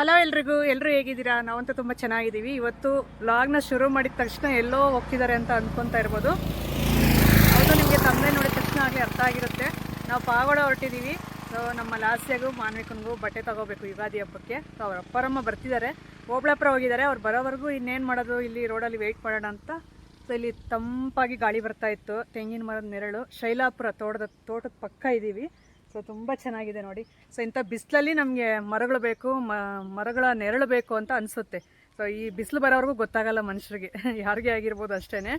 Hello ಎಲ್ರಿಗೂ, ಎಲ್ಲರೂ ಹೇಗಿದ್ದೀರಾ? ನಾವಂತೂ ತುಂಬ ಚೆನ್ನಾಗಿದ್ದೀವಿ. ಇವತ್ತು ವ್ಲಾಗ್ನ ಶುರು ಮಾಡಿದ ತಕ್ಷಣ ಎಲ್ಲೋ ಹೋಗ್ತಿದ್ದಾರೆ ಅಂತ ಅಂದ್ಕೊತಾ ಇರ್ಬೋದು. ಹೌದು, ನಿಮಗೆ ತಮ್ಮದೇ ನೋಡಿದ ತಕ್ಷಣ ಆಗಲಿ ಅರ್ಥ ಆಗಿರುತ್ತೆ. ನಾವು ಪಾವಗಡ ಹೊರಟಿದ್ದೀವಿ. ಸೊ ನಮ್ಮ ಲಾಸ್ಯಾಗೂ ಮಾನ್ವಿಕನಿಗೂ ಬಟ್ಟೆ ತೊಗೋಬೇಕು ಯುಗಾದಿ ಹಬ್ಬಕ್ಕೆ. ಸೊ ಅವ್ರ ಅಪ್ಪರಮ್ಮ ಬರ್ತಿದ್ದಾರೆ, ಓಬಳಾಪುರ ಹೋಗಿದ್ದಾರೆ. ಅವ್ರು ಬರೋವರೆಗೂ ಇನ್ನೇನು ಮಾಡೋದು, ಇಲ್ಲಿ ರೋಡಲ್ಲಿ ವೆಯ್ಟ್ ಮಾಡೋಣ ಅಂತ. ಸೊ ಇಲ್ಲಿ ತಂಪಾಗಿ ಗಾಳಿ ಬರ್ತಾ ಇತ್ತು, ತೆಂಗಿನ ಮರದ ನೆರಳು. ಶೈಲಾಪುರ ತೋಟದ ಪಕ್ಕ ಇದ್ದೀವಿ. ಸೊ ತುಂಬ ಚೆನ್ನಾಗಿದೆ ನೋಡಿ. ಸೊ ಇಂಥ ಬಿಸಿಲಲ್ಲಿ ನಮಗೆ ಮರಗಳು ಬೇಕು, ಮರಗಳ ನೆರಳು ಬೇಕು ಅಂತ ಅನಿಸುತ್ತೆ. ಸೊ ಈ ಬಿಸಿಲು ಬರೋವರೆಗೂ ಗೊತ್ತಾಗಲ್ಲ ಮನುಷ್ಯರಿಗೆ, ಯಾರಿಗೆ ಆಗಿರ್ಬೋದು ಅಷ್ಟೇ.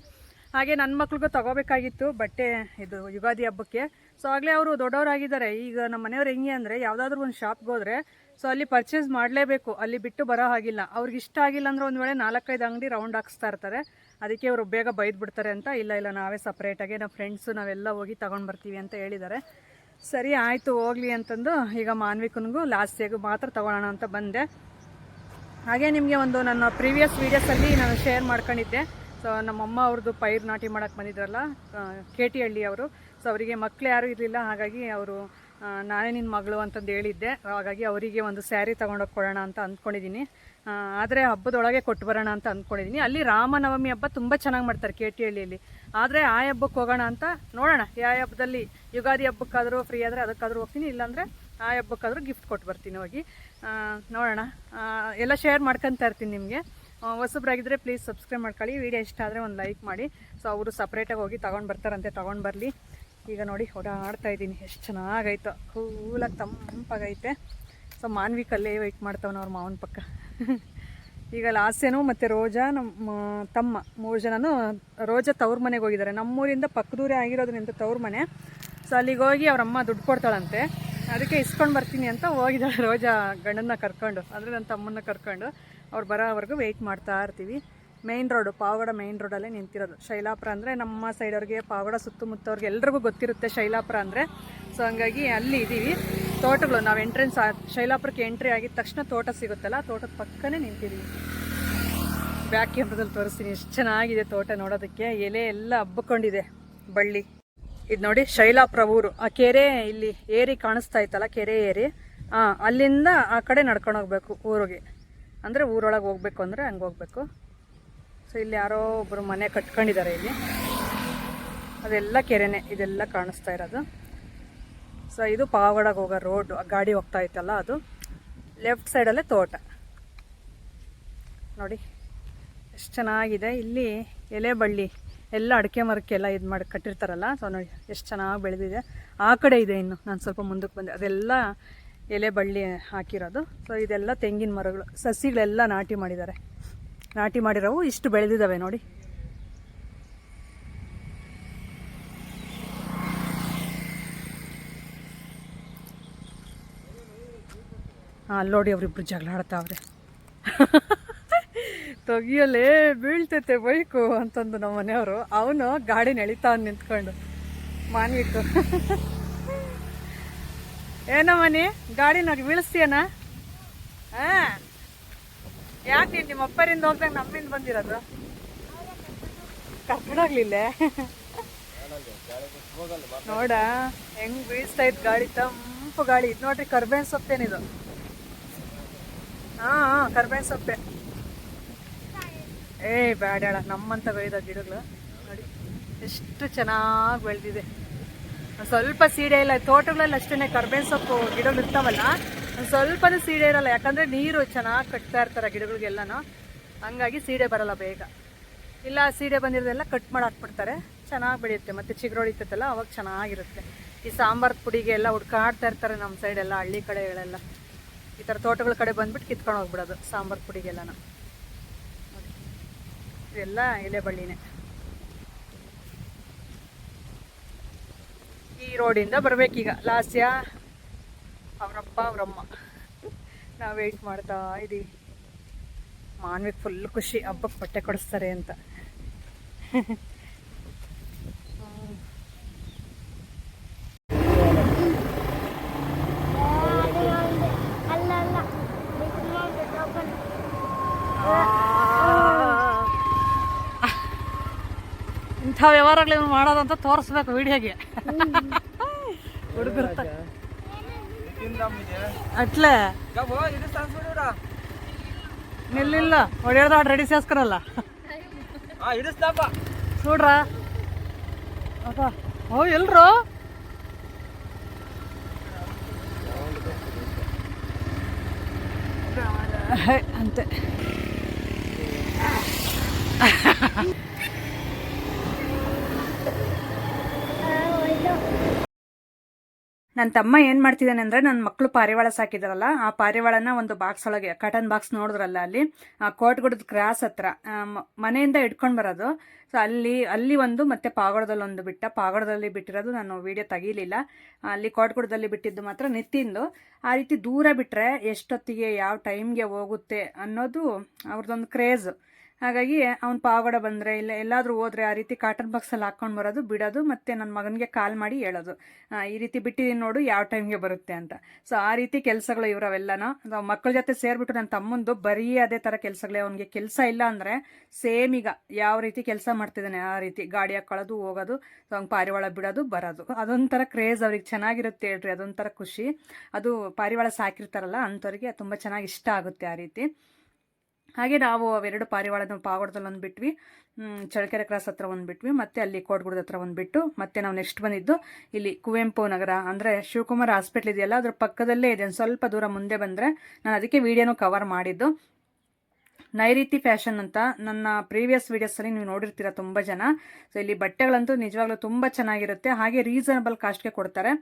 ಹಾಗೆ ನನ್ನ ಮಕ್ಳಿಗೂ ತಗೋಬೇಕಾಗಿತ್ತು ಬಟ್ಟೆ, ಇದು ಯುಗಾದಿ ಹಬ್ಬಕ್ಕೆ. ಸೊ ಆಗಲೇ ಅವರು ದೊಡ್ಡವರಾಗಿದ್ದಾರೆ. ಈಗ ನಮ್ಮ ಮನೆಯವ್ರು ಹೆಂಗೆ ಅಂದರೆ, ಯಾವುದಾದ್ರೂ ಒಂದು ಶಾಪ್ಗೆ ಹೋದರೆ ಸೊ ಅಲ್ಲಿ ಪರ್ಚೇಸ್ ಮಾಡಲೇಬೇಕು, ಅಲ್ಲಿ ಬಿಟ್ಟು ಬರೋ ಹಾಗಿಲ್ಲ. ಅವ್ರಿಗೆ ಇಷ್ಟ ಆಗಿಲ್ಲ ಅಂದರೆ ಒಂದು ವೇಳೆ 4-5 ಅಂಗಡಿ ರೌಂಡ್ ಹಾಕ್ಸ್ತಾ ಇರ್ತಾರೆ. ಅದಕ್ಕೆ ಅವರು ಬೇಗ ಬೈದು ಬಿಡ್ತಾರೆ ಅಂತ, ಇಲ್ಲ ನಾವೇ ಸಪ್ರೇಟಾಗಿ ನಮ್ಮ ಫ್ರೆಂಡ್ಸು ನಾವೆಲ್ಲ ಹೋಗಿ ತೊಗೊಂಡು ಬರ್ತೀವಿ ಅಂತ ಹೇಳಿದ್ದಾರೆ. ಸರಿ ಆಯಿತು ಹೋಗಲಿ ಅಂತಂದು ಈಗ ಮಾನ್ವಿಕನಿಗೂ ಲಾಸ್ಟಿಗೂ ಮಾತ್ರ ತೊಗೊಳ್ಳೋಣ ಅಂತ ಬಂದೆ. ಹಾಗೆ ನಿಮಗೆ ಒಂದು ನನ್ನ ಪ್ರೀವಿಯಸ್ ವೀಡಿಯೋಸಲ್ಲಿ ನಾನು ಶೇರ್ ಮಾಡ್ಕೊಂಡಿದ್ದೆ. ಸೊ ನಮ್ಮಮ್ಮ ಅವ್ರದ್ದು ಪೈರು ನಾಟಿ ಮಾಡೋಕ್ಕೆ ಬಂದಿದ್ರಲ್ಲ, KT ಹಳ್ಳಿ ಅವರು. ಸೊ ಅವರಿಗೆ ಮಕ್ಕಳು ಯಾರೂ ಇರಲಿಲ್ಲ, ಹಾಗಾಗಿ ಅವರು ನಾನೇ ನಿನ್ನ ಮಗಳು ಅಂತಂದು ಹೇಳಿದ್ದೆ. ಹಾಗಾಗಿ ಅವರಿಗೆ ಒಂದು ಸ್ಯಾರಿ ತೊಗೊಂಡೋಗಿ ಕೊಡೋಣ ಅಂತ ಅಂದ್ಕೊಂಡಿದ್ದೀನಿ. ಆದರೆ ಹಬ್ಬದೊಳಗೆ ಕೊಟ್ಟು ಬರೋಣ ಅಂತ ಅಂದ್ಕೊಂಡಿದ್ದೀನಿ. ಅಲ್ಲಿ ರಾಮನವಮಿ ಹಬ್ಬ ತುಂಬ ಚೆನ್ನಾಗಿ ಮಾಡ್ತಾರೆ KT ಹಳ್ಳಿಯಲ್ಲಿ. ಆದರೆ ಆ ಹಬ್ಬಕ್ಕೆ ಹೋಗೋಣ ಅಂತ ನೋಡೋಣ. ಯಾವ ಹಬ್ಬದಲ್ಲಿ, ಯುಗಾದಿ ಹಬ್ಬಕ್ಕಾದರೂ ಫ್ರೀ ಆದರೆ ಅದಕ್ಕಾದರೂ ಹೋಗ್ತೀನಿ, ಇಲ್ಲಾಂದರೆ ಆ ಹಬ್ಬಕ್ಕಾದರೂ ಗಿಫ್ಟ್ ಕೊಟ್ಟು ಬರ್ತೀನಿ ಹೋಗಿ. ನೋಡೋಣ, ಎಲ್ಲ ಶೇರ್ ಮಾಡ್ಕೊತಾ ಇರ್ತೀನಿ ನಿಮಗೆ. ಹೊಸಬ್ರಾಗಿದ್ದರೆ ಪ್ಲೀಸ್ ಸಬ್ಸ್ಕ್ರೈಬ್ ಮಾಡ್ಕೊಳ್ಳಿ. ವಿಡಿಯೋ ಇಷ್ಟ ಆದರೆ ಒಂದು ಲೈಕ್ ಮಾಡಿ. ಸೊ ಅವರು ಸಪ್ರೇಟಾಗಿ ಹೋಗಿ ತೊಗೊಂಡು ಬರ್ತಾರಂತೆ, ತೊಗೊಂಡು ಬರಲಿ. ಈಗ ನೋಡಿ ಓಡಾಡ್ತಾ ಇದ್ದೀನಿ, ಎಷ್ಟು ಚೆನ್ನಾಗೈತೋ, ಕೂಲಾಗಿ ತಂಪಾಗೈತೆ. ಸೊ ಮಾನ್ವಿಕಲ್ಲೇ ವೆಯ್ಟ್ ಮಾಡ್ತಾವನ ಅವ್ರ ಮಾವನ ಪಕ್ಕ. ಈಗ ಲಾಸ್ಯನೂ ಮತ್ತು ರೋಜಾ ನಮ್ಮ ತಮ್ಮ 3 ಜನನೂ, ರೋಜಾ ತವ್ರ ಮನೆಗೆ ಹೋಗಿದ್ದಾರೆ. ನಮ್ಮೂರಿಂದ ಪಕ್ಕದೂರೇ ಆಗಿರೋದ್ರಿಂದ ತವ್ರ ಮನೆ. ಸೊ ಅಲ್ಲಿಗೆ ಹೋಗಿ ಅವ್ರಮ್ಮ ದುಡ್ಡು ಕೊಡ್ತಾಳಂತೆ, ಅದಕ್ಕೆ ಇಸ್ಕೊಂಡು ಬರ್ತೀನಿ ಅಂತ ಹೋಗಿದ್ದಾಳೆ ರೋಜಾ ಗಂಡನ್ನ ಕರ್ಕೊಂಡು, ಅಂದರೆ ನನ್ನ ತಮ್ಮನ್ನ ಕರ್ಕೊಂಡು. ಅವ್ರು ಬರೋವರೆಗೂ ವೆಯ್ಟ್ ಮಾಡ್ತಾ ಇರ್ತೀವಿ. ಮೇಯ್ನ್ ರೋಡು, ಪಾವಗಡ ಮೇಯ್ನ್ ರೋಡಲ್ಲೇ ನಿಂತಿರೋದು. ಶೈಲಾಪುರ ಅಂದರೆ ನಮ್ಮ ಸೈಡವ್ರಿಗೆ, ಪಾವಗಡ ಸುತ್ತಮುತ್ತವ್ರಿಗೆ ಎಲ್ರಿಗೂ ಗೊತ್ತಿರುತ್ತೆ ಶೈಲಾಪುರ ಅಂದರೆ. ಸೊ ಹಂಗಾಗಿ ಅಲ್ಲಿ ಇದ್ದೀವಿ. ತೋಟಗಳು, ನಾವು ಎಂಟ್ರೆನ್ಸ್ ಶೈಲಾಪುರಕ್ಕೆ ಎಂಟ್ರಿ ಆಗಿದ ತಕ್ಷಣ ತೋಟ ಸಿಗುತ್ತಲ್ಲ, ತೋಟದ ಪಕ್ಕನೇ ನಿಂತಿದ್ದೀವಿ. ಬ್ಯಾಕ್ ಕ್ಯಾಮ್ರದಲ್ಲಿ ತೋರಿಸ್ತೀನಿ, ಎಷ್ಟು ಚೆನ್ನಾಗಿದೆ ತೋಟ ನೋಡೋದಕ್ಕೆ. ಎಲೆ ಎಲ್ಲ ಹಬ್ಬಿಕೊಂಡಿದೆ, ಬಳ್ಳಿ. ಇದು ನೋಡಿ ಶೈಲಾಪುರ ಊರು. ಆ ಕೆರೆ ಇಲ್ಲಿ ಏರಿ ಕಾಣಿಸ್ತಾ ಇತ್ತಲ್ಲ, ಕೆರೆ ಏರಿ, ಅಲ್ಲಿಂದ ಆ ಕಡೆ ನಡ್ಕೊಂಡು ಹೋಗ್ಬೇಕು ಊರಿಗೆ. ಅಂದರೆ ಊರೊಳಗೆ ಹೋಗ್ಬೇಕು ಅಂದರೆ ಹಂಗೆ ಹೋಗ್ಬೇಕು. ಸೊ ಇಲ್ಲಿ ಯಾರೋ ಒಬ್ಬರು ಮನೆ ಕಟ್ಕೊಂಡಿದ್ದಾರೆ ಇಲ್ಲಿ, ಅದೆಲ್ಲ ಕೆರೆನೇ, ಇದೆಲ್ಲ ಕಾಣಿಸ್ತಾ ಇರೋದು. ಸೊ ಇದು ಪಾವಗಡಗೆ ಹೋಗೋ ರೋಡ್, ಗಾಡಿ ಹೋಗ್ತಾ ಇತ್ತಲ್ಲ ಅದು. ಲೆಫ್ಟ್ ಸೈಡಲ್ಲೇ ತೋಟ ನೋಡಿ, ಎಷ್ಟು ಚೆನ್ನಾಗಿದೆ. ಇಲ್ಲಿ ಎಲೆ ಬಳ್ಳಿ ಎಲ್ಲ ಅಡಿಕೆ ಮರಕ್ಕೆಲ್ಲ ಇದು ಮಾಡಿ ಕಟ್ಟಿರ್ತಾರಲ್ಲ. ಸೊ ನೋಡಿ ಎಷ್ಟು ಚೆನ್ನಾಗಿ ಬೆಳೆದಿದೆ. ಆ ಕಡೆ ಇದೆ ಇನ್ನು, ನಾನು ಸ್ವಲ್ಪ ಮುಂದಕ್ಕೆ ಬಂದೆ, ಅದೆಲ್ಲ ಎಲೆ ಬಳ್ಳಿ ಹಾಕಿರೋದು. ಸೊ ಇದೆಲ್ಲ ತೆಂಗಿನ ಮರಗಳು, ಸಸಿಗಳೆಲ್ಲ ನಾಟಿ ಮಾಡಿದ್ದಾರೆ. ನಾಟಿ ಮಾಡಿರೋವು ಇಷ್ಟು ಬೆಳೆದಿದ್ದಾವೆ ನೋಡಿ. ಅಲ್ಲಿ ನೋಡಿ ಅವರಿಬ್ರು ಜಗಳ ಆಡ್ತಾವ್ರೆ. ತೆಗಿಯಲೇ ಬೀಳ್ತೈತೆ ಬೈಕು ಅಂತಂದು ನಮ್ಮ ಮನೆಯವರು. ಅವನು ಗಾಡಿ ಎಳಿತಾವ್ ನಿಂತ್ಕೊಂಡು. ಮಾನ್ವಿಟ್ಟು ಏನೋ ಮನೆ ಗಾಡಿ ನೋಡಿ ಬೀಳಿಸ್ತೀಯನ? ಯಾಕೆ ನೀನು ನಿಮ್ಮ ಅಪ್ಪರಿಂದ ಹೋಗ್ದಂಗೆ ನಮ್ಮಿಂದ ಬಂದಿರೋದು? ಕರ್ಕೊಂಡೋಗ್ಲಿಲ್ಲ ನೋಡ ಹೆಂಗ್ ಬೀಳಿಸ್ತಾ ಇತ್ತು ಗಾಡಿ, ತಂಪು ಗಾಳಿ. ಇದು ನೋಡ್ರಿ ಕರ್ಬೇವಿನ ಸೊಪ್ಪೇನಿದು. ಕರ್ಬೇವಿನ ಸೊಪ್ಪೆ. ಬ್ಯಾಡಾಳ, ನಮ್ಮಂತ ಬೆಳೆದ ಗಿಡಗಳು ನೋಡಿ ಎಷ್ಟು ಚೆನ್ನಾಗಿ ಬೆಳೆದಿದೆ. ಸ್ವಲ್ಪ ಸೀಡೆ ಇಲ್ಲ ತೋಟಗಳಲ್ಲಿ ಅಷ್ಟೇ. ಕರ್ಬೇವಿನ ಸೊಪ್ಪು ಗಿಡಗಳು ಇರ್ತಾವಲ್ಲ, ಸ್ವಲ್ಪನೂ ಸೀಡೆ ಇರಲ್ಲ, ಯಾಕಂದರೆ ನೀರು ಚೆನ್ನಾಗಿ ಕಟ್ತಾ ಇರ್ತಾರೆ ಗಿಡಗಳಿಗೆಲ್ಲನೂ. ಹಂಗಾಗಿ ಸೀಡೆ ಬರಲ್ಲ ಬೇಗ. ಇಲ್ಲ ಸೀಡೆ ಬಂದಿರೋದೆಲ್ಲ ಕಟ್ ಮಾಡಿ ಹಾಕ್ಬಿಡ್ತಾರೆ, ಚೆನ್ನಾಗಿ ಬೆಳೆಯುತ್ತೆ. ಮತ್ತು ಚಿಗುರೊಳಿತೈತಲ್ಲ ಅವಾಗ ಚೆನ್ನಾಗಿರುತ್ತೆ. ಈ ಸಾಂಬಾರು ಪುಡಿಗೆ ಎಲ್ಲ ಹುಡ್ಕಾಡ್ತಾ ಇರ್ತಾರೆ ನಮ್ಮ ಸೈಡೆಲ್ಲ, ಹಳ್ಳಿ ಕಡೆಗಳೆಲ್ಲ. ಈ ಥರ ತೋಟಗಳ ಕಡೆ ಬಂದ್ಬಿಟ್ಟು ಕಿತ್ಕೊಂಡು ಹೋಗ್ಬಿಡೋದು ಸಾಂಬಾರು ಪುಡಿಗೆಲ್ಲನೂ. ಇದೆಲ್ಲ ಎಲೆ ಬಳ್ಳಿನೇ. ಈ ರೋಡಿಂದ ಬರ್ಬೇಕೀಗ ಲಾಸ್ಯ, ಅವರಪ್ಪ ಅವರಮ್ಮ. ನಾವು ವೆಯ್ಟ್ ಮಾಡ್ತಾ ಇದ್ದೀವಿ. ಮಾನ್ವಿಕ್ ಫುಲ್ ಖುಷಿ, ಹಬ್ಬಕ್ಕೆ ಬಟ್ಟೆ ಕೊಡಿಸ್ತಾರೆ ಅಂತ. ಇಂಥ ವ್ಯವಹಾರಗಳು ಮಾಡೋದಂತ ತೋರಿಸ್ಬೇಕು ವಿಡಿಯೋಗೆ. ಹುಡುಗರು అట్లే నిల్లిల్ల ఒడేదో అటు రెడీ చేసుకురಲ್ಲ చూడరా ఓ ఎల్రు అంతే ನನ್ನ ತಮ್ಮ ಏನು ಮಾಡ್ತಿದ್ದಾನೆ ಅಂದರೆ ನನ್ನ ಮಕ್ಕಳು ಪಾರಿವಾಳ ಸಾಕಿದಾರಲ್ಲ ಆ ಪಾರಿವಾಳನ ಒಂದು ಬಾಕ್ಸ್ ಒಳಗೆ ಕಾಟನ್ ಬಾಕ್ಸ್ ನೋಡಿದ್ರಲ್ಲ ಅಲ್ಲಿ ಕೋಟಗುಡದ ಕ್ರಾಸ್ ಹತ್ರ ಮನೆಯಿಂದ ಇಟ್ಕೊಂಡು ಬರೋದು. ಸೊ ಅಲ್ಲಿ ಒಂದು ಮತ್ತೆ ಪಾಗೋಡದಲ್ಲಿ ಒಂದು ಪಾಗೋಡದಲ್ಲಿ ಬಿಟ್ಟಿರೋದು ನಾನು ವಿಡಿಯೋ ತೆಗೀಲಿಲ್ಲ. ಅಲ್ಲಿ ಕೋಟಗುಡದಲ್ಲಿ ಬಿಟ್ಟಿದ್ದು ಮಾತ್ರ ನಿತ್ತಿಂದು. ಆ ರೀತಿ ದೂರ ಬಿಟ್ಟರೆ ಎಷ್ಟೊತ್ತಿಗೆ ಯಾವ ಟೈಮ್ಗೆ ಹೋಗುತ್ತೆ ಅನ್ನೋದು ಅವ್ರದ್ದೊಂದು ಕ್ರೇಜ್. ಹಾಗಾಗಿ ಅವ್ನು ಪಾವಗಡ ಬಂದರೆ ಇಲ್ಲ ಎಲ್ಲಾದರೂ ಹೋದರೆ ಆ ರೀತಿ ಕಾಟನ್ ಬಾಕ್ಸಲ್ಲಿ ಹಾಕ್ಕೊಂಡು ಬರೋದು ಬಿಡೋದು, ಮತ್ತು ನನ್ನ ಮಗನಿಗೆ ಕಾಲ್ ಮಾಡಿ ಹೇಳೋದು ಈ ರೀತಿ ಬಿಟ್ಟಿದ್ದೀನಿ ನೋಡು ಯಾವ ಟೈಮ್ಗೆ ಬರುತ್ತೆ ಅಂತ. ಸೊ ಆ ರೀತಿ ಕೆಲಸಗಳು ಇವರವೆಲ್ಲನೂ ಮಕ್ಕಳ ಜೊತೆ ಸೇರಿಬಿಟ್ಟು ನನ್ನ ತಮ್ಮಂದು ಬರೀ ಅದೇ ಥರ ಕೆಲಸಗಳೇ. ಅವನಿಗೆ ಕೆಲಸ ಇಲ್ಲ ಅಂದರೆ ಸೇಮ್ ಈಗ ಯಾವ ರೀತಿ ಕೆಲಸ ಮಾಡ್ತಿದ್ದಾನೆ ಆ ರೀತಿ ಗಾಡಿ ಹಾಕೊಳ್ಳೋದು ಹೋಗೋದು, ಸೊ ಅವ್ನು ಪಾರಿವಾಳ ಬಿಡೋದು ಬರೋದು. ಅದೊಂಥರ ಕ್ರೇಜ್ ಅವ್ರಿಗೆ, ಚೆನ್ನಾಗಿರುತ್ತೆ ಹೇಳ್ರಿ, ಅದೊಂಥರ ಖುಷಿ. ಅದು ಪಾರಿವಾಳ ಸಾಕಿರ್ತಾರಲ್ಲ ಅಂಥವ್ರಿಗೆ ತುಂಬ ಚೆನ್ನಾಗಿ ಇಷ್ಟ ಆಗುತ್ತೆ ಆ ರೀತಿ. ಹಾಗೆ ನಾವು ಅವೆರಡು ಪಾರಿವಾಳನ ಪಾವಗಡದಲ್ಲಿ ಒಂದು ಬಿಟ್ವಿ, ಚಳ್ಳಕೆರೆ ಕ್ರಾಸ್ ಹತ್ರ ಒಂದು ಬಿಟ್ವಿ, ಮತ್ತು ಅಲ್ಲಿ ಕೋಟಗುಡದ ಹತ್ರ ಒಂದು ಬಿಟ್ಟು ಮತ್ತೆ ನಾವು ನೆಕ್ಸ್ಟ್ ಬಂದಿದ್ದು ಇಲ್ಲಿ ಕುವೆಂಪು ನಗರ ಅಂದರೆ ಶಿವಕುಮಾರ್ ಹಾಸ್ಪಿಟ್ಲ್ ಇದೆಯಲ್ಲ ಅದ್ರ ಪಕ್ಕದಲ್ಲೇ ಇದೆ. ಸ್ವಲ್ಪ ದೂರ ಮುಂದೆ ಬಂದರೆ ನಾನು ಅದಕ್ಕೆ ವಿಡಿಯೋನು ಕವರ್ ಮಾಡಿದ್ದು. ನೈರೀತಿ ಫ್ಯಾಷನ್ ಅಂತ ನನ್ನ ಪ್ರೀವಿಯಸ್ ವೀಡಿಯೋಸಲ್ಲಿ ನೀವು ನೋಡಿರ್ತೀರ ತುಂಬ ಜನ. ಸೊ ಇಲ್ಲಿ ಬಟ್ಟೆಗಳಂತೂ ನಿಜವಾಗ್ಲೂ ತುಂಬ ಚೆನ್ನಾಗಿರುತ್ತೆ, ಹಾಗೆ ರೀಸನಬಲ್ ಕಾಸ್ಟ್ಗೆ ಕೊಡ್ತಾರೆ.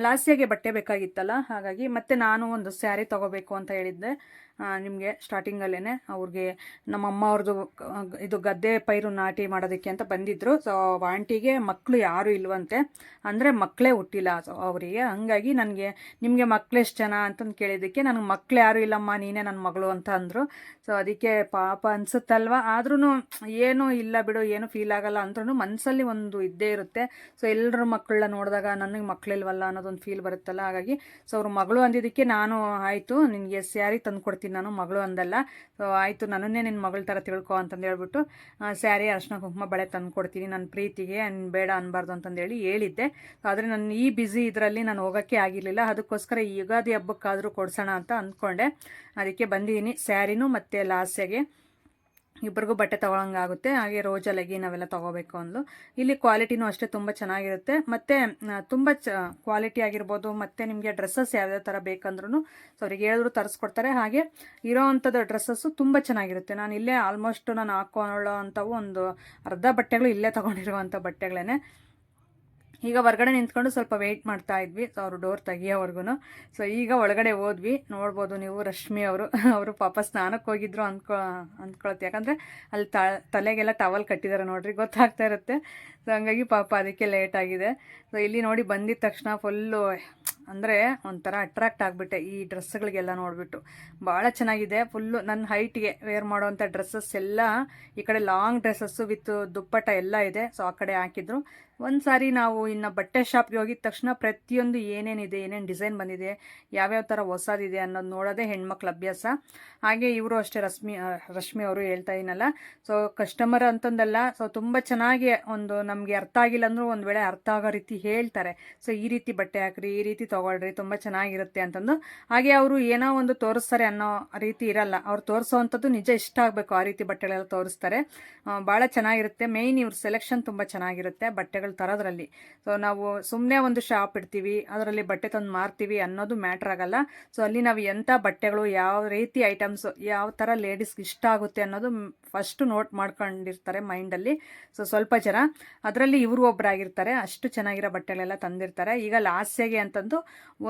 ಲಾಸ್ಟಿಗೆ ಬಟ್ಟೆ ಬೇಕಾಗಿತ್ತಲ್ಲ, ಹಾಗಾಗಿ ಮತ್ತೆ ನಾನು ಒಂದು ಸ್ಯಾರಿ ತೊಗೋಬೇಕು ಅಂತ ಹೇಳಿದ್ದೆ ನಿಮಗೆ ಸ್ಟಾರ್ಟಿಂಗಲ್ಲೇ. ಅವ್ರಿಗೆ ನಮ್ಮಮ್ಮ ಅವ್ರದ್ದು ಇದು ಗದ್ದೆ ಪೈರು ನಾಟಿ ಮಾಡೋದಕ್ಕೆ ಅಂತ ಬಂದಿದ್ದರು. ಸೊ ಆಂಟಿಗೆ ಮಕ್ಕಳು ಯಾರೂ ಇಲ್ವಂತೆ, ಅಂದರೆ ಮಕ್ಕಳೇ ಹುಟ್ಟಿಲ್ಲ ಸೊ ಅವರಿಗೆ. ಹಂಗಾಗಿ ನನಗೆ ನಿಮಗೆ ಮಕ್ಕಳು ಎಷ್ಟು ಜನ ಅಂತಂದು ಕೇಳಿದ್ದಕ್ಕೆ ನನಗೆ ಮಕ್ಕಳು ಯಾರೂ ಇಲ್ಲಮ್ಮ ನೀನೇ ನನ್ನ ಮಗಳು ಅಂತ ಅಂದರು. ಸೊ ಅದಕ್ಕೆ ಪಾಪ ಅನಿಸುತ್ತಲ್ವ, ಆದ್ರೂ ಏನೂ ಇಲ್ಲ ಬಿಡು, ಏನು ಫೀಲ್ ಆಗಲ್ಲ ಅಂದ್ರೂ ಮನಸ್ಸಲ್ಲಿ ಒಂದು ಇದ್ದೇ ಇರುತ್ತೆ. ಸೊ ಎಲ್ಲರ ಮಕ್ಕಳನ್ನ ನೋಡಿದಾಗ ನನಗೆ ಮಕ್ಕಳಿಲ್ವಲ್ಲ ಅನ್ನೋದೊಂದು ಫೀಲ್ ಬರುತ್ತಲ್ಲ. ಹಾಗಾಗಿ ಸೊ ಅವ್ರ ಮಗಳು ಅಂದಿದ್ದಕ್ಕೆ ನಾನು ಆಯಿತು ನಿನಗೆ ಸ್ಯಾರಿ ತಂದು ಕೊಡ್ತೀನಿ, ನಾನು ಮಗಳು ಅಂದಲ್ಲ. ಸೊ ಆಯಿತು ನನ್ನನ್ನೇ ನಿನ್ನ ಮಗಳ ಥರ ತಿಳ್ಕೊ ಅಂತಂದು ಹೇಳ್ಬಿಟ್ಟು ಸ್ಯಾರಿ ಅರ್ಶಿನ ಕುಂಕುಮ ಬಳೆ ತಂದು ಕೊಡ್ತೀನಿ ನನ್ನ ಪ್ರೀತಿಗೆ, ಬೇಡ ಅನ್ಬಾರ್ದು ಅಂತಂದೇಳಿ ಹೇಳಿದ್ದೆ. ಆದರೆ ನಾನು ಈ ಬ್ಯುಸಿ ಇದರಲ್ಲಿ ನಾನು ಹೋಗೋಕ್ಕೆ ಆಗಿರಲಿಲ್ಲ. ಅದಕ್ಕೋಸ್ಕರ ಈ ಯುಗಾದಿ ಹಬ್ಬಕ್ಕಾದರೂ ಕೊಡ್ಸೋಣ ಅಂತ ಅಂದ್ಕೊಂಡೆ. ಅದಕ್ಕೆ ಬಂದಿದ್ದೀನಿ ಸ್ಯಾರಿನೂ ಮತ್ತು ಲಾಸ್ಯಗೆ ಇಬ್ಬರಿಗೂ ಬಟ್ಟೆ ತೊಗೊಳಂಗಾಗುತ್ತೆ. ಹಾಗೆ ರೋಜಾ ಲೆಗಿನ್ ಅವೆಲ್ಲ ತೊಗೋಬೇಕು ಅಂದು. ಇಲ್ಲಿ ಕ್ವಾಲಿಟಿನೂ ಅಷ್ಟೇ ತುಂಬ ಚೆನ್ನಾಗಿರುತ್ತೆ, ಮತ್ತು ತುಂಬ ಕ್ವಾಲಿಟಿ ಆಗಿರ್ಬೋದು. ಮತ್ತು ನಿಮಗೆ ಡ್ರೆಸ್ಸಸ್ ಯಾವ್ಯಾವ ಥರ ಬೇಕಂದ್ರೂ ಸೊ ಅವ್ರಿಗೆ ಹೇಳಿದ್ರು ತರಿಸ್ಕೊಡ್ತಾರೆ. ಹಾಗೆ ಇರೋ ಅಂಥದ್ದು ಡ್ರೆಸ್ಸಸ್ಸು ತುಂಬ ಚೆನ್ನಾಗಿರುತ್ತೆ. ನಾನು ಇಲ್ಲೇ ಆಲ್ಮೋಸ್ಟ್ ನಾನು ಹಾಕೊಳ್ಳೋ ಅಂಥವು ಒಂದು ಅರ್ಧ ಬಟ್ಟೆಗಳು ಇಲ್ಲೇ ತೊಗೊಂಡಿರುವಂಥ ಬಟ್ಟೆಗಳೇ. ಈಗ ಹೊರಗಡೆ ನಿಂತ್ಕೊಂಡು ಸ್ವಲ್ಪ ವೆಯ್ಟ್ ಮಾಡ್ತಾ ಇದ್ವಿ, ಸೊ ಅವರು ಡೋರ್ ತೆಗಿಯೋವರೆಗೂ. ಸೊ ಈಗ ಒಳಗಡೆ ಹೋದ್ವಿ, ನೋಡ್ಬೋದು ನೀವು ರಶ್ಮಿ ಅವರು ಪಾಪ ಸ್ನಾನಕ್ಕೆ ಹೋಗಿದ್ರು ಅಂದ್ಕೊಳತ್ತೆ. ಯಾಕಂದರೆ ಅಲ್ಲಿ ತಲೆಗೆಲ್ಲ ಟವಲ್ ಕಟ್ಟಿದ್ದಾರೆ ನೋಡ್ರಿ, ಗೊತ್ತಾಗ್ತಾ ಇರುತ್ತೆ. ಸೊ ಹಂಗಾಗಿ ಪಾಪ ಅದಕ್ಕೆ ಲೇಟ್ ಆಗಿದೆ. ಸೊ ಇಲ್ಲಿ ನೋಡಿ ಬಂದಿದ್ದ ತಕ್ಷಣ ಫುಲ್ಲು ಅಂದರೆ ಒಂಥರ ಅಟ್ರಾಕ್ಟ್ ಆಗಿಬಿಟ್ಟೆ ಈ ಡ್ರೆಸ್ಗಳಿಗೆಲ್ಲ ನೋಡಿಬಿಟ್ಟು. ಭಾಳ ಚೆನ್ನಾಗಿದೆ, ಫುಲ್ಲು ನನ್ನ ಹೈಟ್ಗೆ ವೇರ್ ಮಾಡೋವಂಥ ಡ್ರೆಸ್ಸಸ್ ಎಲ್ಲ ಈ ಕಡೆ ಲಾಂಗ್ ಡ್ರೆಸ್ಸಸ್ಸು ವಿತ್ ದುಪ್ಪಟ್ಟ ಎಲ್ಲ ಇದೆ. ಸೊ ಆ ಕಡೆ ಹಾಕಿದ್ರು. ಒಂದು ಸಾರಿ ನಾವು ಇನ್ನು ಬಟ್ಟೆ ಶಾಪ್ಗೆ ಹೋಗಿದ ತಕ್ಷಣ ಪ್ರತಿಯೊಂದು ಏನೇನಿದೆ, ಏನೇನು ಡಿಸೈನ್ ಬಂದಿದೆ, ಯಾವ್ಯಾವ ಥರ ಹೊಸದಿದೆ ಅನ್ನೋದು ನೋಡೋದೇ ಹೆಣ್ಮಕ್ಳ ಅಭ್ಯಾಸ. ಹಾಗೆ ಇವರು ಅಷ್ಟೇ ರಶ್ಮಿ ಅವರು ಹೇಳ್ತಾ ಇದ್ದೀನಲ್ಲ, ಸೊ ಕಸ್ಟಮರ್ ಅಂತಂದಲ್ಲ, ಸೊ ತುಂಬ ಚೆನ್ನಾಗಿ ಒಂದು ನಮಗೆ ಅರ್ಥ ಆಗಿಲ್ಲ ಅಂದರೂ ಒಂದು ವೇಳೆ ಅರ್ಥ ಆಗೋ ರೀತಿ ಹೇಳ್ತಾರೆ. ಸೊ ಈ ರೀತಿ ಬಟ್ಟೆ ಹಾಕ್ರಿ, ಈ ರೀತಿ ತೊಗೊಳ್ರಿ, ತುಂಬ ಚೆನ್ನಾಗಿರುತ್ತೆ ಅಂತಂದು. ಹಾಗೆ ಅವರು ಏನೋ ಒಂದು ತೋರಿಸ್ತಾರೆ ಅನ್ನೋ ರೀತಿ ಇರಲ್ಲ, ಅವ್ರು ತೋರಿಸೋವಂಥದ್ದು ನಿಜ ಇಷ್ಟ ಆಗಬೇಕು, ಆ ರೀತಿ ಬಟ್ಟೆಗಳೆಲ್ಲ ತೋರಿಸ್ತಾರೆ. ಭಾಳ ಚೆನ್ನಾಗಿರುತ್ತೆ. ಮೇಯ್ನ್ ಇವ್ರ ಸೆಲೆಕ್ಷನ್ ತುಂಬ ಚೆನ್ನಾಗಿರುತ್ತೆ ಬಟ್ಟೆಗಳು ತರೋದ್ರಲ್ಲಿ. ಸೊ ನಾವು ಸುಮ್ಮನೆ ಒಂದು ಶಾಪ್ ಇಡ್ತೀವಿ, ಅದರಲ್ಲಿ ಬಟ್ಟೆ ತಂದು ಮಾರ್ತೀವಿ ಅನ್ನೋದು ಮ್ಯಾಟ್ರ್ ಆಗಲ್ಲ. ಸೊ ಅಲ್ಲಿ ನಾವು ಎಂಥ ಬಟ್ಟೆಗಳು, ಯಾವ ರೀತಿ ಐಟಮ್ಸು, ಯಾವ ಥರ ಲೇಡೀಸ್ಗೆ ಇಷ್ಟ ಆಗುತ್ತೆ ಅನ್ನೋದು ಫಸ್ಟು ನೋಟ್ ಮಾಡ್ಕೊಂಡಿರ್ತಾರೆ ಮೈಂಡಲ್ಲಿ. ಸೊ ಸ್ವಲ್ಪ ಜನ ಅದರಲ್ಲಿ ಇವರು ಒಬ್ಬರಾಗಿರ್ತಾರೆ, ಅಷ್ಟು ಚೆನ್ನಾಗಿರೋ ಬಟ್ಟೆಗಳೆಲ್ಲ ತಂದಿರ್ತಾರೆ. ಈಗ ಲಾಸ್ಯಾಗೆ ಅಂತಂದು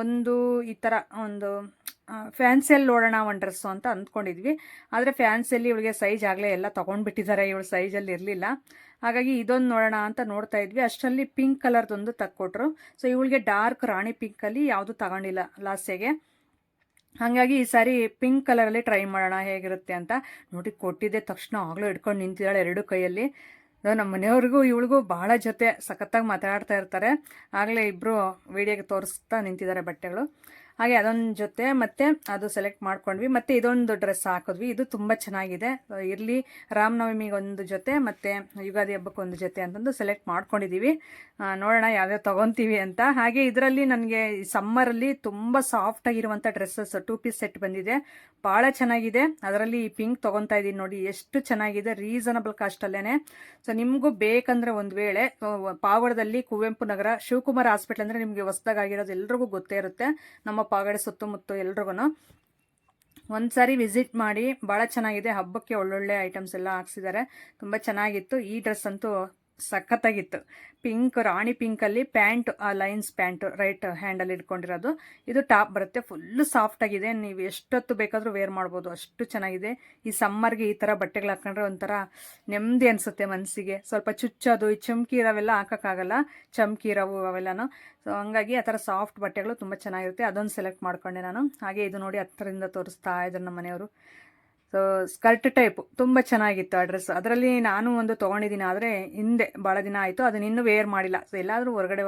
ಒಂದು ಈ ಥರ ಒಂದು ಫ್ಯಾನ್ಸಿಯಲ್ಲಿ ನೋಡೋಣ ಒಂದು ಡ್ರೆಸ್ಸು ಅಂತ ಅಂದ್ಕೊಂಡಿದ್ವಿ. ಆದರೆ ಫ್ಯಾನ್ಸಿಯಲ್ಲಿ ಇವಳಿಗೆ ಸೈಜ್ ಆಗಲೇ ಎಲ್ಲ ತೊಗೊಂಡ್ಬಿಟ್ಟಿದ್ದಾರೆ, ಇವಳು ಸೈಜಲ್ಲಿ ಇರಲಿಲ್ಲ. ಹಾಗಾಗಿ ಇದೊಂದು ನೋಡೋಣ ಅಂತ ನೋಡ್ತಾ ಇದ್ವಿ. ಅಷ್ಟರಲ್ಲಿ ಪಿಂಕ್ ಕಲರ್ದೊಂದು ತಕ್ಕೊಟ್ರು. ಸೊ ಇವಳಿಗೆ ಡಾರ್ಕ್ ರಾಣಿ ಪಿಂಕಲ್ಲಿ ಯಾವುದು ತಗೊಂಡಿಲ್ಲ ಲಾಸ್ಯಗೆ. ಹಾಗಾಗಿ ಈ ಸಾರಿ ಪಿಂಕ್ ಕಲರಲ್ಲಿ ಟ್ರೈ ಮಾಡೋಣ ಹೇಗಿರುತ್ತೆ ಅಂತ ನೋಡಿ ಕೊಟ್ಟಿದ್ದೆ ತಕ್ಷಣ ಆಗಲೂ ಹಿಡ್ಕೊಂಡು ನಿಂತಿದ್ದಾಳೆ ಎರಡು ಕೈಯಲ್ಲಿ. ನಮ್ಮ ಮನೆಯವ್ರಿಗೂ ಇವಳಿಗೂ ಭಾಳ ಜೊತೆ ಸಖತ್ತಾಗಿ ಮಾತಾಡ್ತಾ ಇರ್ತಾರೆ. ಆಗಲೇ ಇಬ್ಬರು ವಿಡಿಯೋಗೆ ತೋರಿಸ್ತಾ ನಿಂತಿದ್ದಾರೆ ಬಟ್ಟೆಗಳು. ಹಾಗೆ ಅದೊಂದು ಜೊತೆ ಮತ್ತು ಅದು ಸೆಲೆಕ್ಟ್ ಮಾಡ್ಕೊಂಡ್ವಿ. ಮತ್ತು ಇದೊಂದು ಡ್ರೆಸ್ ಹಾಕಿದ್ವಿ, ಇದು ತುಂಬ ಚೆನ್ನಾಗಿದೆ. ಇರಲಿ ರಾಮನವಮಿಗೆ ಒಂದು ಜೊತೆ ಮತ್ತು ಯುಗಾದಿ ಹಬ್ಬಕ್ಕೆ ಒಂದು ಜೊತೆ ಅಂತಂದು ಸೆಲೆಕ್ಟ್ ಮಾಡ್ಕೊಂಡಿದ್ದೀವಿ. ನೋಡೋಣ ಯಾವ್ಯಾವ ತೊಗೊತೀವಿ ಅಂತ. ಹಾಗೆ ಇದರಲ್ಲಿ ನನಗೆ ಸಮ್ಮರಲ್ಲಿ ತುಂಬ ಸಾಫ್ಟಾಗಿರುವಂಥ ಡ್ರೆಸ್ಸಸ್ 2 ಪೀಸ್ ಸೆಟ್ ಬಂದಿದೆ, ಭಾಳ ಚೆನ್ನಾಗಿದೆ. ಅದರಲ್ಲಿ ಈ ಪಿಂಕ್ ತೊಗೊತಾ ಇದ್ದೀನಿ ನೋಡಿ, ಎಷ್ಟು ಚೆನ್ನಾಗಿದೆ, ರೀಸನಬಲ್ ಕಾಸ್ಟಲ್ಲೇ. ಸೊ ನಿಮಗೂ ಬೇಕಂದರೆ ಒಂದು ವೇಳೆ ಪಾವಗಡದಲ್ಲಿ ಕುವೆಂಪು ನಗರ ಶಿವಕುಮಾರ್ ಹಾಸ್ಪಿಟ್ಲ್ ಅಂದರೆ ನಿಮಗೆ ಹೊಸದಾಗಿರೋದು ಎಲ್ರಿಗೂ ಗೊತ್ತೇ ಇರುತ್ತೆ, ನಮ್ಮ ಪಾವಗಡ ಸುತ್ತಮುತ್ತ ಎಲ್ರಿಗೂ ಒಂದ್ಸಾರಿ ವಿಸಿಟ್ ಮಾಡಿ. ಭಾಳ ಚೆನ್ನಾಗಿದೆ, ಹಬ್ಬಕ್ಕೆ ಒಳ್ಳೊಳ್ಳೆ ಐಟಮ್ಸ್ ಎಲ್ಲ ಹಾಕ್ಸಿದ್ದಾರೆ, ತುಂಬ ಚೆನ್ನಾಗಿತ್ತು. ಈ ಡ್ರೆಸ್ ಅಂತೂ ಸಖತ್ತಾಗಿತ್ತು, ಪಿಂಕ್, ರಾಣಿ ಪಿಂಕಲ್ಲಿ ಪ್ಯಾಂಟ್, ಲೈನ್ಸ್ ಪ್ಯಾಂಟ್ ರೈಟ್ ಹ್ಯಾಂಡಲ್ಲಿ ಇಟ್ಕೊಂಡಿರೋದು. ಇದು ಟಾಪ್ ಬರುತ್ತೆ, ಫುಲ್ಲು ಸಾಫ್ಟಾಗಿದೆ, ನೀವು ಎಷ್ಟೊತ್ತು ಬೇಕಾದರೂ ವೇರ್ ಮಾಡ್ಬೋದು, ಅಷ್ಟು ಚೆನ್ನಾಗಿದೆ. ಈ ಸಮ್ಮರ್ಗೆ ಈ ಥರ ಬಟ್ಟೆಗಳು ಹಾಕೊಂಡ್ರೆ ಒಂಥರ ನೆಮ್ಮದಿ ಅನಿಸುತ್ತೆ ಮನಸ್ಸಿಗೆ. ಸ್ವಲ್ಪ ಚುಚ್ಚೋದು, ಈ ಚಮ್ಕಿ ಇರೋವೆಲ್ಲ ಹಾಕೋಕ್ಕಾಗಲ್ಲ, ಚಮ್ಕಿ ಇರೋವು ಅವೆಲ್ಲನೂ. ಸೊ ಹಂಗಾಗಿ ಆ ಥರ ಸಾಫ್ಟ್ ಬಟ್ಟೆಗಳು ತುಂಬ ಚೆನ್ನಾಗಿರುತ್ತೆ, ಅದೊಂದು ಸೆಲೆಕ್ಟ್ ಮಾಡ್ಕೊಂಡೆ ನಾನು. ಹಾಗೆ ಇದು ನೋಡಿ ಹತ್ತರಿಂದ ತೋರಿಸ್ತಾ ಇದ್ರು ನಮ್ಮ ಮನೆಯವರು. ಸೊ ಸ್ಕರ್ಟ್ ಟೈಪು ತುಂಬ ಚೆನ್ನಾಗಿತ್ತು ಆ ಡ್ರೆಸ್. ಅದರಲ್ಲಿ ನಾನು ಒಂದು ತೊಗೊಂಡಿದ್ದೀನಿ, ಆದರೆ ಹಿಂದೆ ಭಾಳ ದಿನ ಆಯಿತು, ಅದನ್ನ ಇನ್ನೂ ವೇರ್ ಮಾಡಿಲ್ಲ. ಸೊ ಎಲ್ಲಾದರೂ ಹೊರಗಡೆ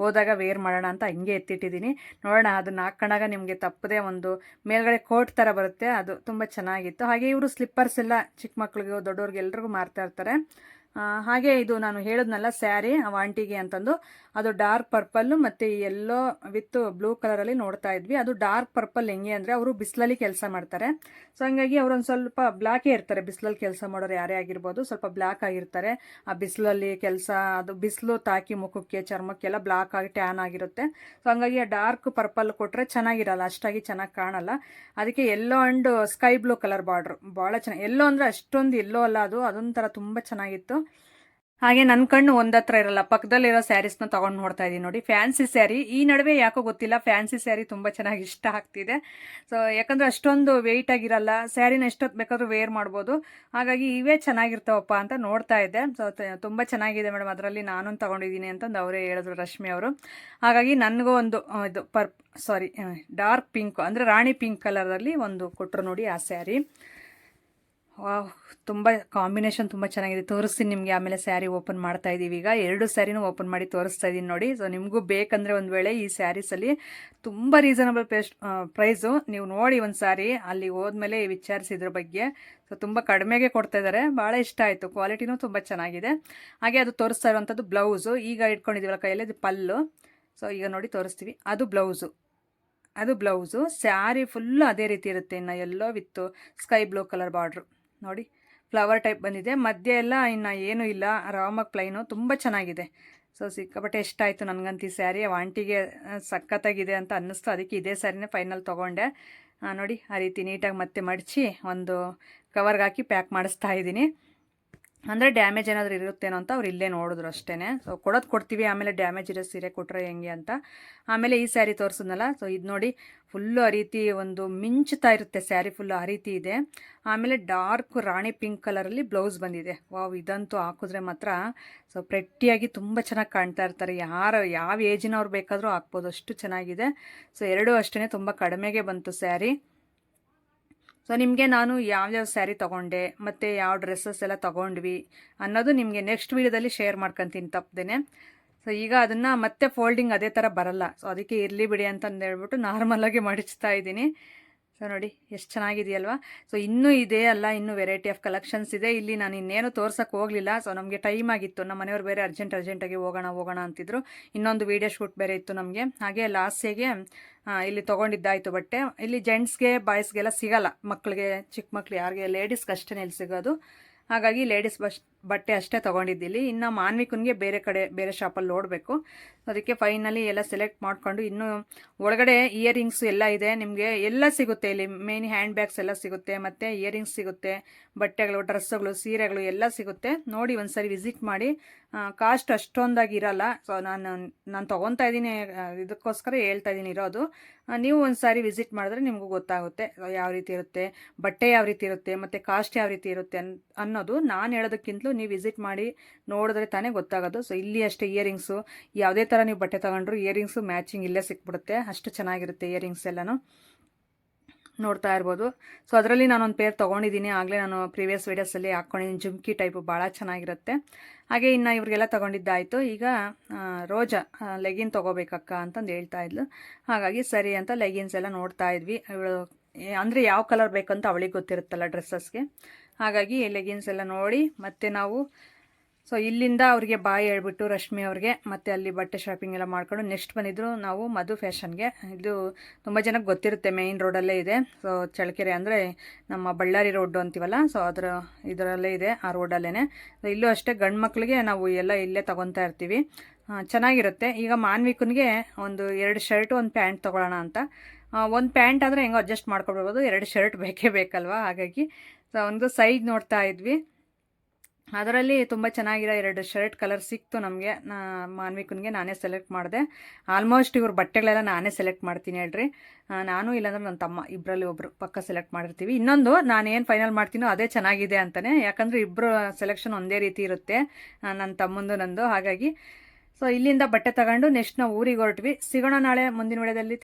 ಹೋದಾಗ ವೇರ್ ಮಾಡೋಣ ಅಂತ ಹಿಂಗೆ ಎತ್ತಿಟ್ಟಿದ್ದೀನಿ. ನೋಡೋಣ, ಅದನ್ನ ಹಾಕೊಂಡಾಗ ನಿಮಗೆ ತಪ್ಪದೆ ಒಂದು ಮೇಲ್ಗಡೆ ಕೋಟ್ ಥರ ಬರುತ್ತೆ, ಅದು ತುಂಬ ಚೆನ್ನಾಗಿತ್ತು. ಹಾಗೆ ಇವರು ಸ್ಲಿಪ್ಪರ್ಸ್ ಎಲ್ಲ ಚಿಕ್ಕ ಮಕ್ಳಿಗೆ ದೊಡ್ಡವ್ರಿಗೆ ಎಲ್ರಿಗೂ ಮಾರ್ತಾ ಇರ್ತಾರೆ. ಹಾಗೆ ಇದು ನಾನು ಹೇಳಿದ್ನಲ್ಲ ಸ್ಯಾರಿ ಆಂಟಿಗೆ ಅಂತಂದು, ಅದು ಡಾರ್ಕ್ ಪರ್ಪಲ್ಲು ಮತ್ತು ಎಲ್ಲೋ ವಿತ್ ಬ್ಲೂ ಕಲರಲ್ಲಿ ನೋಡ್ತಾ ಇದ್ವಿ. ಅದು ಡಾರ್ಕ್ ಪರ್ಪಲ್ ಹೆಂಗೆ ಅಂದರೆ ಅವರು ಬಿಸಿಲಲ್ಲಿ ಕೆಲಸ ಮಾಡ್ತಾರೆ, ಸೊ ಹಂಗಾಗಿ ಅವರೊಂದು ಸ್ವಲ್ಪ ಬ್ಲ್ಯಾಕೇ ಇರ್ತಾರೆ. ಬಿಸಿಲಲ್ಲಿ ಕೆಲಸ ಮಾಡೋರು ಯಾರೇ ಆಗಿರ್ಬೋದು, ಸ್ವಲ್ಪ ಬ್ಲ್ಯಾಕ್ ಆಗಿರ್ತಾರೆ. ಆ ಬಿಸಿಲಲ್ಲಿ ಕೆಲಸ, ಅದು ಬಿಸಿಲು ತಾಕಿ ಮುಖಕ್ಕೆ ಚರ್ಮಕ್ಕೆಲ್ಲ ಬ್ಲ್ಯಾಕ್ ಆಗಿ ಟ್ಯಾನ್ ಆಗಿರುತ್ತೆ. ಸೊ ಹಂಗಾಗಿ ಆ ಡಾರ್ಕ್ ಪರ್ಪಲ್ ಕೊಟ್ಟರೆ ಚೆನ್ನಾಗಿರಲ್ಲ, ಅಷ್ಟಾಗಿ ಚೆನ್ನಾಗಿ ಕಾಣಲ್ಲ. ಅದಕ್ಕೆ ಎಲ್ಲೋ and sky blue colour border ಭಾಳ ಚೆನ್ನಾಗಿ, ಎಲ್ಲೋ ಅಂದರೆ ಅಷ್ಟೊಂದು ಎಲ್ಲೋ ಅಲ್ಲ, ಅದು ಅದೊಂಥರ ತುಂಬ ಚೆನ್ನಾಗಿತ್ತು. ಹಾಗೆ ನನ್ನ ಕಣ್ಣು ಒಂದತ್ರ ಇರಲ್ಲ, ಪಕ್ಕದಲ್ಲಿರೋ ಸ್ಯಾರೀಸ್ನ ತೊಗೊಂಡು ನೋಡ್ತಾ ಇದ್ದೀನಿ ನೋಡಿ, ಫ್ಯಾನ್ಸಿ ಸ್ಯಾರಿ. ಈ ನಡುವೆ ಯಾಕೋ ಗೊತ್ತಿಲ್ಲ, ಫ್ಯಾನ್ಸಿ ಸ್ಯಾರಿ ತುಂಬ ಚೆನ್ನಾಗಿ ಇಷ್ಟ ಆಗ್ತಿದೆ. ಸೊ ಯಾಕಂದರೆ ಅಷ್ಟೊಂದು ವೆಯ್ಟ್ ಆಗಿರಲ್ಲ, ಸ್ಯಾರಿನ ಎಷ್ಟೊತ್ತು ಬೇಕಾದ್ರೂ ವೇರ್ ಮಾಡ್ಬೋದು, ಹಾಗಾಗಿ ಇವೇ ಚೆನ್ನಾಗಿರ್ತಾವಪ್ಪ ಅಂತ ನೋಡ್ತಾ ಇದ್ದೆ. ಸೊ ತುಂಬ ಚೆನ್ನಾಗಿದೆ ಮೇಡಮ್, ಅದರಲ್ಲಿ ನಾನು ತೊಗೊಂಡಿದ್ದೀನಿ ಅಂತಂದು ಅವರೇ ಹೇಳಿದ್ರು, ರಶ್ಮಿ ಅವರು. ಹಾಗಾಗಿ ನನಗೂ ಒಂದು ಇದು ಡಾರ್ಕ್ ಪಿಂಕ್ ಅಂದರೆ ರಾಣಿ ಪಿಂಕ್ ಕಲರಲ್ಲಿ ಒಂದು ಕೊಟ್ಟರು ನೋಡಿ ಆ ಸ್ಯಾರಿ. ತುಂಬ ಕಾಂಬಿನೇಷನ್ ತುಂಬ ಚೆನ್ನಾಗಿದೆ, ತೋರಿಸ್ತೀನಿ ನಿಮಗೆ. ಆಮೇಲೆ ಸ್ಯಾರಿ ಓಪನ್ ಮಾಡ್ತಾ ಇದ್ದೀವಿ, ಈಗ 2 ಸ್ಯಾರಿನೂ ಓಪನ್ ಮಾಡಿ ತೋರಿಸ್ತಾ ಇದ್ದೀನಿ ನೋಡಿ. ಸೊ ನಿಮಗೂ ಬೇಕಂದರೆ ಒಂದು ವೇಳೆ ಈ ಸ್ಯಾರೀಸಲ್ಲಿ ತುಂಬ ರೀಸನಬಲ್ ಪ್ರೈಸು, ನೀವು ನೋಡಿ ಒಂದು ಸಾರಿ ಅಲ್ಲಿ ಹೋದ್ಮೇಲೆ ವಿಚಾರಿಸಿದ್ರ ಬಗ್ಗೆ. ಸೊ ತುಂಬ ಕಡಿಮೆಗೆ ಕೊಡ್ತಾ ಇದ್ದಾರೆ, ಭಾಳ ಇಷ್ಟ ಆಯಿತು, ಕ್ವಾಲಿಟಿನೂ ತುಂಬ ಚೆನ್ನಾಗಿದೆ. ಹಾಗೆ ಅದು ತೋರಿಸ್ತಾ ಇರುವಂಥದ್ದು ಬ್ಲೌಸು, ಈಗ ಇಟ್ಕೊಂಡಿದ್ದೀವಲ್ಲ ಕೈಯಲ್ಲಿ, ಅದು ಪಲ್ಲು. ಸೊ ಈಗ ನೋಡಿ ತೋರಿಸ್ತೀವಿ, ಅದು ಬ್ಲೌಸು ಸ್ಯಾರಿ ಫುಲ್ಲು ಅದೇ ರೀತಿ ಇರುತ್ತೆ. ಇನ್ನು ಎಲ್ಲೋ ವಿತ್ತು ಸ್ಕೈ ಬ್ಲೂ ಕಲರ್ ಬಾರ್ಡ್ರು ನೋಡಿ, ಫ್ಲವರ್ ಟೈಪ್ ಬಂದಿದೆ, ಮಧ್ಯೆ ಎಲ್ಲ ಇನ್ನು ಏನೂ ಇಲ್ಲ, ಆರಾಮಾಗಿ ಪ್ಲೈನು, ತುಂಬ ಚೆನ್ನಾಗಿದೆ. ಸೊ ಸಿಕ್ಕಾಪಟ್ಟೆ ಎಷ್ಟಾಯಿತು ನನಗಂತ ಈ ಸ್ಯಾರಿ, ಆಂಟಿಗೆ ಸಖತ್ತಾಗಿದೆ ಅಂತ ಅನ್ನಿಸ್ತು, ಅದಕ್ಕೆ ಇದೇ ಸ್ಯಾರಿನೇ ಫೈನಲ್ ತೊಗೊಂಡೆ. ನೋಡಿ ಆ ರೀತಿ ನೀಟಾಗಿ ಮತ್ತೆ ಮಡಚಿ ಒಂದು ಕವರ್ಗೆ ಹಾಕಿ ಪ್ಯಾಕ್ ಮಾಡಿಸ್ತಾ ಇದ್ದೀನಿ. ಅಂದರೆ ಡ್ಯಾಮೇಜ್ ಏನಾದರೂ ಇರುತ್ತೇನೋ ಅಂತ ಅವ್ರು ಇಲ್ಲೇ ನೋಡಿದ್ರು ಅಷ್ಟೇ. ಸೊ ಕೊಡ್ತೀವಿ, ಆಮೇಲೆ ಡ್ಯಾಮೇಜ್ ಇರೋ ಸೀರೆ ಕೊಟ್ಟರೆ ಹೆಂಗೆ ಅಂತ. ಆಮೇಲೆ ಈ ಸ್ಯಾರಿ ತೋರಿಸಿದ್ನಲ್ಲ, ಸೊ ಇದು ನೋಡಿ ಫುಲ್ಲು ಆ ರೀತಿ ಒಂದು ಮಿಂಚ್ತಾ ಇರುತ್ತೆ ಸ್ಯಾರಿ, ಫುಲ್ಲು ಆ ರೀತಿ ಇದೆ. ಆಮೇಲೆ ಡಾರ್ಕ್ ರಾಣಿ ಪಿಂಕ್ ಕಲರಲ್ಲಿ ಬ್ಲೌಸ್ ಬಂದಿದೆ. ವಾವ್, ಇದಂತೂ ಹಾಕಿದ್ರೆ ಮಾತ್ರ ಸೊ ಪ್ರೆಟ್ಟಿಯಾಗಿ ತುಂಬ ಚೆನ್ನಾಗಿ ಕಾಣ್ತಾ ಇರ್ತಾರೆ, ಯಾವ ಏಜಿನವ್ರು ಬೇಕಾದರೂ ಹಾಕ್ಬೋದು, ಅಷ್ಟು ಚೆನ್ನಾಗಿದೆ. ಸೊ ಎರಡೂ ಅಷ್ಟೇ ತುಂಬ ಕಡಿಮೆಗೆ ಬಂತು ಸ್ಯಾರಿ. ಸೊ ನಿಮಗೆ ನಾನು ಯಾವ್ಯಾವ ಸ್ಯಾರಿ ತೊಗೊಂಡೆ ಮತ್ತು ಯಾವ ಡ್ರೆಸ್ಸಸ್ ಎಲ್ಲ ತೊಗೊಂಡ್ವಿ ಅನ್ನೋದು ನಿಮಗೆ ನೆಕ್ಸ್ಟ್ ವೀಡಿಯೋದಲ್ಲಿ ಶೇರ್ ಮಾಡ್ಕೊತೀನಿ ತಪ್ಪದೇನೆ. ಸೊ ಈಗ ಅದನ್ನು ಮತ್ತೆ ಫೋಲ್ಡಿಂಗ್ ಅದೇ ಥರ ಬರಲ್ಲ, ಸೊ ಅದಕ್ಕೆ ಇರಲಿ ಬಿಡಿ ಅಂತಂದು ಹೇಳ್ಬಿಟ್ಟು ನಾರ್ಮಲಾಗಿ ಮಡಿಚ್ತಾ ಇದ್ದೀನಿ. ಸೊ ನೋಡಿ ಎಷ್ಟು ಚೆನ್ನಾಗಿದೆಯಲ್ವಾ. ಸೊ ಇನ್ನೂ ಇದೆ ಅಲ್ಲ, ಇನ್ನೂ ವೆರೈಟಿ ಆಫ್ ಕಲೆಕ್ಷನ್ಸ್ ಇದೆ. ಇಲ್ಲಿ ನಾನು ಇನ್ನೇನು ತೋರ್ಸೋಕ್ಕೆ ಹೋಗಲಿಲ್ಲ, ಸೊ ನಮಗೆ ಟೈಮ್ ಆಗಿತ್ತು, ನಮ್ಮ ಮನೆಯವ್ರು ಬೇರೆ ಅರ್ಜೆಂಟಾಗಿ ಹೋಗೋಣ ಅಂತಿದ್ರು, ಇನ್ನೊಂದು ವೀಡಿಯೋ ಶೂಟ್ ಬೇರೆ ಇತ್ತು ನಮಗೆ. ಹಾಗೆ ಲಾಸ್ಟಿಗೆ ಇಲ್ಲಿ ತೊಗೊಂಡಿದ್ದಾಯಿತು ಬಟ್ಟೆ. ಇಲ್ಲಿ ಜೆಂಟ್ಸ್ಗೆ ಬಾಯ್ಸ್ಗೆಲ್ಲ ಸಿಗಲ್ಲ, ಮಕ್ಕಳಿಗೆ, ಚಿಕ್ಕ ಮಕ್ಳು ಯಾರಿಗೆ, ಲೇಡೀಸ್ಗೆ ಅಷ್ಟೇ ಇಲ್ಲಿ ಸಿಗೋದು. ಹಾಗಾಗಿ ಲೇಡೀಸ್ ಬಟ್ಟೆ ಅಷ್ಟೇ ತೊಗೊಂಡಿದ್ದಿಲ್ಲಿ. ಇನ್ನು ಮಾನ್ವಿಕನ್ಗೆ ಬೇರೆ ಶಾಪಲ್ಲಿ ನೋಡಬೇಕು. ಅದಕ್ಕೆ ಫೈನಲಿ ಎಲ್ಲ ಸೆಲೆಕ್ಟ್ ಮಾಡಿಕೊಂಡು, ಇನ್ನು ಒಳಗಡೆ ಇಯರಿಂಗ್ಸು ಎಲ್ಲ ಇದೆ, ನಿಮಗೆ ಎಲ್ಲ ಸಿಗುತ್ತೆ ಇಲ್ಲಿ. ಮೇನ್ ಹ್ಯಾಂಡ್ ಬ್ಯಾಗ್ಸ್ ಎಲ್ಲ ಸಿಗುತ್ತೆ, ಮತ್ತು ಇಯರಿಂಗ್ಸ್ ಸಿಗುತ್ತೆ, ಬಟ್ಟೆಗಳು, ಡ್ರೆಸ್ಸುಗಳು, ಸೀರೆಗಳು ಎಲ್ಲ ಸಿಗುತ್ತೆ. ನೋಡಿ ಒಂದ್ಸರಿ ವಿಸಿಟ್ ಮಾಡಿ. ಕಾಸ್ಟ್ ಅಷ್ಟೊಂದಾಗಿ ಇರಲ್ಲ. ಸೊ ನಾನು ತೊಗೊತಾ ಇದ್ದೀನಿ, ಇದಕ್ಕೋಸ್ಕರ ಹೇಳ್ತಾ ಇದ್ದೀನಿ ಇರೋದು. ನೀವು ಒಂದು ಸಾರಿ ವಿಸಿಟ್ ಮಾಡಿದ್ರೆ ನಿಮಗೂ ಗೊತ್ತಾಗುತ್ತೆ ಯಾವ ರೀತಿ ಇರುತ್ತೆ, ಬಟ್ಟೆ ಯಾವ ರೀತಿ ಇರುತ್ತೆ, ಮತ್ತು ಕಾಸ್ಟ್ ಯಾವ ರೀತಿ ಇರುತ್ತೆ ಅನ್ನೋದು. ನಾನು ಹೇಳೋದಕ್ಕಿಂತಲೂ ನೀವು ವಿಸಿಟ್ ಮಾಡಿ ನೋಡಿದ್ರೆ ತಾನೇ ಗೊತ್ತಾಗೋದು. ಸೊ ಇಲ್ಲಿ ಅಷ್ಟೇ ಇಯರಿಂಗ್ಸು, ಯಾವುದೇ ಥರ ನೀವು ಬಟ್ಟೆ ತೊಗೊಂಡ್ರು ಇಯರಿಂಗ್ಸು ಮ್ಯಾಚಿಂಗ್ ಇಲ್ಲೇ ಸಿಕ್ಬಿಡುತ್ತೆ, ಅಷ್ಟು ಚೆನ್ನಾಗಿರುತ್ತೆ ಇಯರಿಂಗ್ಸ್ ಎಲ್ಲನೂ. ನೋಡ್ತಾ ಇರ್ಬೋದು. ಸೊ ಅದರಲ್ಲಿ ನಾನೊಂದು ಪೇರ್ ತೊಗೊಂಡಿದ್ದೀನಿ. ಆಗಲೇ ನಾನು ಪ್ರೀವಿಯಸ್ ವೀಡಿಯೋಸಲ್ಲಿ ಹಾಕ್ಕೊಂಡಿದ್ದೀನಿ. ಜುಮ್ಕಿ ಟೈಪು ಭಾಳ ಚೆನ್ನಾಗಿರುತ್ತೆ. ಹಾಗೆ ಇನ್ನು ಇವ್ರಿಗೆಲ್ಲ ತೊಗೊಂಡಿದ್ದಾಯಿತು. ಈಗ ರೋಜಾ ಲೆಗಿನ್ ತೊಗೋಬೇಕಕ್ಕ ಅಂತಂದು ಹೇಳ್ತಾ ಇದ್ಲು. ಹಾಗಾಗಿ ಸರಿ ಅಂತ ಲೆಗಿನ್ಸ್ ಎಲ್ಲ ನೋಡ್ತಾ ಇದ್ವಿ. ಇವಳು ಅಂದರೆ ಯಾವ ಕಲರ್ ಬೇಕಂತ ಅವಳಿಗೆ ಗೊತ್ತಿರುತ್ತಲ್ಲ ಡ್ರೆಸ್ಸಸ್ಗೆ. ಹಾಗಾಗಿ ಲೆಗಿನ್ಸ್ ಎಲ್ಲ ನೋಡಿ ಮತ್ತೆ ನಾವು ಸೊ ಇಲ್ಲಿಂದ ಅವ್ರಿಗೆ ಬಾಯ್ ಹೇಳ್ಬಿಟ್ಟು ರಶ್ಮಿ ಅವ್ರಿಗೆ ಮತ್ತೆ ಅಲ್ಲಿ ಬಟ್ಟೆ ಶಾಪಿಂಗ್ ಎಲ್ಲ ಮಾಡ್ಕೊಂಡು ನೆಕ್ಸ್ಟ್ ಬಂದಿದ್ರು ನಾವು ಮಧು ಫ್ಯಾಷನ್ಗೆ. ಇದು ತುಂಬ ಜನಕ್ಕೆ ಗೊತ್ತಿರುತ್ತೆ, ಮೇಯ್ನ್ ರೋಡಲ್ಲೇ ಇದೆ. ಸೊ ಚಳ್ಳಕೆರೆ ಅಂದರೆ ನಮ್ಮ ಬಳ್ಳಾರಿ ರೋಡು ಅಂತೀವಲ್ಲ, ಸೊ ಇದರಲ್ಲೇ ಇದೆ, ಆ ರೋಡಲ್ಲೇ. ಇಲ್ಲೂ ಅಷ್ಟೇ ಗಂಡು ಮಕ್ಕಳಿಗೆ ನಾವು ಎಲ್ಲ ಇಲ್ಲೇ ತೊಗೊತಾ ಇರ್ತೀವಿ. ಚೆನ್ನಾಗಿರುತ್ತೆ. ಈಗ ಮಾನ್ವಿಕನಿಗೆ ಒಂದು 2 ಶರ್ಟು ಒಂದು ಪ್ಯಾಂಟ್ ತೊಗೊಳ್ಳೋಣ ಅಂತ. ಒಂದು ಪ್ಯಾಂಟ್ ಆದರೆ ಹೆಂಗೋ ಅಡ್ಜಸ್ಟ್ ಮಾಡ್ಕೊಳ್ಬೋದು, 2 ಶರ್ಟ್ ಬೇಕೇ ಬೇಕಲ್ವ. ಹಾಗಾಗಿ ಸೊ ಒಂದು ಸೈಜ್ ನೋಡ್ತಾ ಇದ್ವಿ. ಅದರಲ್ಲಿ ತುಂಬ ಚೆನ್ನಾಗಿರೋ 2 ಶರ್ಟ್ ಕಲರ್ ಸಿಕ್ತು ನಮಗೆ. ಮಾನ್ವಿಕನಿಗೆ ನಾನೇ ಸೆಲೆಕ್ಟ್ ಮಾಡಿದೆ. ಆಲ್ಮೋಸ್ಟ್ ಇವ್ರ ಬಟ್ಟೆಗಳೆಲ್ಲ ನಾನೇ ಸೆಲೆಕ್ಟ್ ಮಾಡ್ತೀನಿ ಹೇಳ್ರಿ. ನಾನು ಇಲ್ಲಾಂದ್ರೆ ನನ್ನ ತಮ್ಮ ಇಬ್ಬರಲ್ಲಿ ಒಬ್ಬರು ಪಕ್ಕ ಸೆಲೆಕ್ಟ್ ಮಾಡಿರ್ತೀವಿ. ಇನ್ನೊಂದು ನಾನೇನು ಫೈನಲ್ ಮಾಡ್ತೀನೋ ಅದೇ ಚೆನ್ನಾಗಿದೆ ಅಂತಲೇ, ಯಾಕಂದರೆ ಇಬ್ಬರು ಸೆಲೆಕ್ಷನ್ ಒಂದೇ ರೀತಿ ಇರುತ್ತೆ, ನನ್ನ ತಮ್ಮಂದು ನಂದು. ಹಾಗಾಗಿ ಸೊ ಇಲ್ಲಿಂದ ಬಟ್ಟೆ ತಗೊಂಡು ನೆಕ್ಸ್ಟ್ ನಾವು ಊರಿಗೆ ಹೊರಟ್ವಿ. ಸಿಗೋಣ ನಾಳೆ ಮುಂದಿನ ವಿಡಿಯೋದಲ್ಲಿ.